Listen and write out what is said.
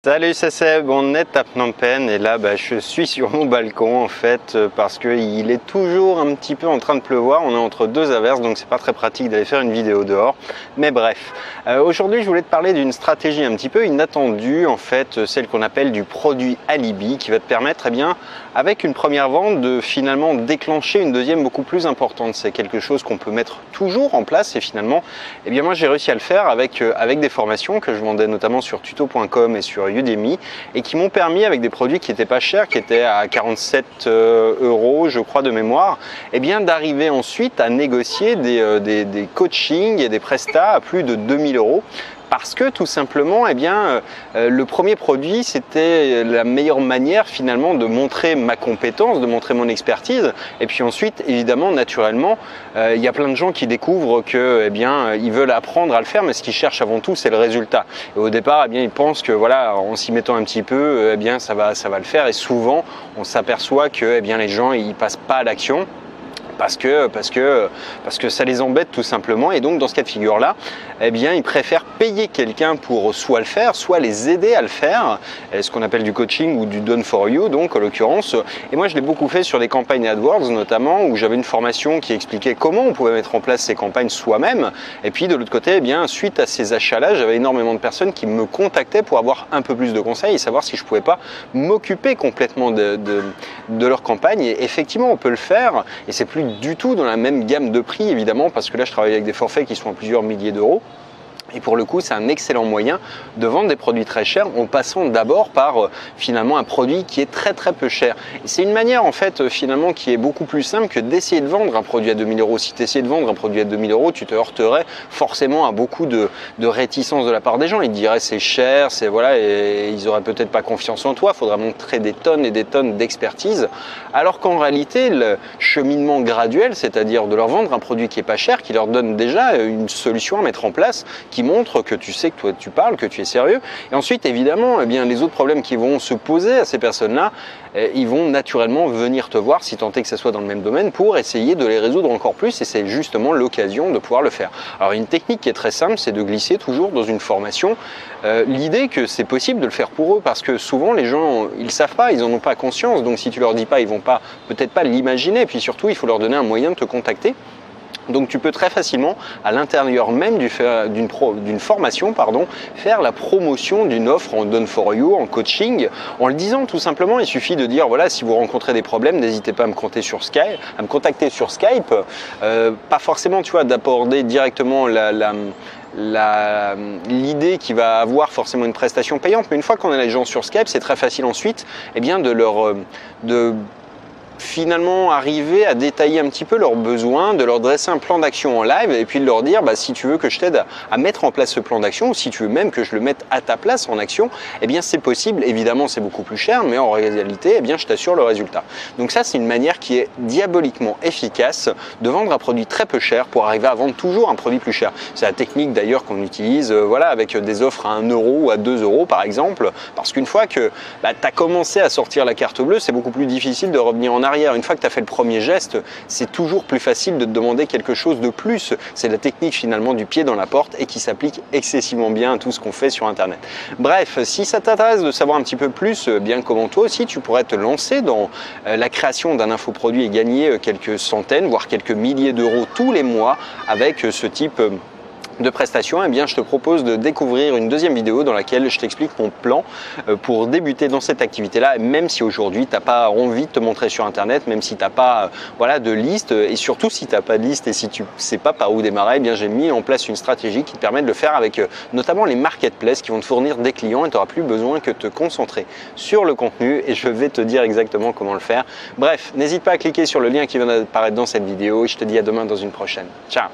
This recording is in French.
Salut, c'est Seb, on est à Phnom Penh et là je suis sur mon balcon en fait parce qu'il est toujours un petit peu en train de pleuvoir, on est entre deux averses donc c'est pas très pratique d'aller faire une vidéo dehors, mais bref. Aujourd'hui je voulais te parler d'une stratégie un petit peu inattendue en fait, celle qu'on appelle du produit alibi qui va te permettre avec une première vente de finalement déclencher une deuxième beaucoup plus importante. C'est quelque chose qu'on peut mettre toujours en place et finalement moi j'ai réussi à le faire avec des formations que je vendais notamment sur tuto.com et sur Udemy et qui m'ont permis avec des produits qui n'étaient pas chers, qui étaient à 47 € je crois de mémoire, d'arriver ensuite à négocier des coachings et des prestats à plus de 2000 €. Parce que tout simplement, le premier produit, c'était la meilleure manière finalement de montrer ma compétence, de montrer mon expertise. Et puis ensuite, évidemment, naturellement, il y a plein de gens qui découvrent que, ils veulent apprendre à le faire, mais ce qu'ils cherchent avant tout, c'est le résultat. Et au départ, ils pensent que voilà, en s'y mettant un petit peu, ça va le faire. Et souvent, on s'aperçoit que, les gens, ils passent pas à l'action. Parce que ça les embête tout simplement, et donc dans ce cas de figure là, ils préfèrent payer quelqu'un pour soit le faire, soit les aider à le faire, ce qu'on appelle du coaching ou du done for you donc en l'occurrence. Et moi je l'ai beaucoup fait sur des campagnes AdWords notamment, où j'avais une formation qui expliquait comment on pouvait mettre en place ces campagnes soi-même, et puis de l'autre côté, suite à ces achats là, j'avais énormément de personnes qui me contactaient pour avoir un peu plus de conseils et savoir si je pouvais pas m'occuper complètement de leur campagne. Et effectivement on peut le faire, et c'est plus du tout dans la même gamme de prix évidemment, parce que là je travaille avec des forfaits qui sont à plusieurs milliers d'euros. Et pour le coup, c'est un excellent moyen de vendre des produits très chers en passant d'abord par finalement un produit qui est très très peu cher. Et c'est une manière en fait finalement qui est beaucoup plus simple que d'essayer de vendre un produit à 2000 €. Si tu essayais de vendre un produit à 2000 €, tu te heurterais forcément à beaucoup de réticence de la part des gens. Ils te diraient c'est cher, c'est voilà, et ils auraient peut-être pas confiance en toi. Il faudra montrer des tonnes et des tonnes d'expertise. Alors qu'en réalité, le cheminement graduel, c'est-à-dire de leur vendre un produit qui est pas cher, qui leur donne déjà une solution à mettre en place, qui montre que tu sais que toi tu parles, que tu es sérieux. Et ensuite évidemment les autres problèmes qui vont se poser à ces personnes-là, ils vont naturellement venir te voir, si tant est que ça soit dans le même domaine, pour essayer de les résoudre encore plus, et c'est justement l'occasion de pouvoir le faire. Alors une technique qui est très simple, c'est de glisser toujours dans une formation l'idée que c'est possible de le faire pour eux, parce que souvent les gens ils savent pas, ils en ont pas conscience, donc si tu leur dis pas, ils vont pas peut-être pas l'imaginer, et puis surtout il faut leur donner un moyen de te contacter. Donc tu peux très facilement, à l'intérieur même d'une formation, faire la promotion d'une offre en done for you, en coaching, en le disant tout simplement. Il suffit de dire voilà, si vous rencontrez des problèmes, n'hésitez pas à me contacter sur Skype, pas forcément d'aborder directement l'idée qui va avoir forcément une prestation payante, mais une fois qu'on a les gens sur Skype, c'est très facile ensuite de finalement arriver à détailler un petit peu leurs besoins, de leur dresser un plan d'action en live, et puis de leur dire si tu veux que je t'aide à mettre en place ce plan d'action, ou si tu veux même que je le mette à ta place en action, c'est possible. Évidemment c'est beaucoup plus cher, mais en réalité je t'assure le résultat. Donc ça c'est une manière qui est diaboliquement efficace de vendre un produit très peu cher pour arriver à vendre toujours un produit plus cher. C'est la technique d'ailleurs qu'on utilise avec des offres à 1 € ou à 2 € par exemple, parce qu'une fois que tu as commencé à sortir la carte bleue, c'est beaucoup plus difficile de revenir en arrière. Une fois que tu as fait le premier geste, c'est toujours plus facile de te demander quelque chose de plus. C'est la technique finalement du pied dans la porte, et qui s'applique excessivement bien à tout ce qu'on fait sur Internet. Bref, si ça t'intéresse de savoir un petit peu plus comment toi aussi tu pourrais te lancer dans la création d'un infoproduit et gagner quelques centaines, voire quelques milliers d'euros tous les mois avec ce type de prestations, je te propose de découvrir une deuxième vidéo dans laquelle je t'explique mon plan pour débuter dans cette activité-là, même si aujourd'hui tu n'as pas envie de te montrer sur Internet, même si tu n'as pas de liste, et surtout si tu n'as pas de liste et si tu ne sais pas par où démarrer, j'ai mis en place une stratégie qui te permet de le faire avec notamment les marketplaces qui vont te fournir des clients, et tu n'auras plus besoin que de te concentrer sur le contenu, et je vais te dire exactement comment le faire. Bref, n'hésite pas à cliquer sur le lien qui vient d'apparaître dans cette vidéo, et je te dis à demain dans une prochaine. Ciao!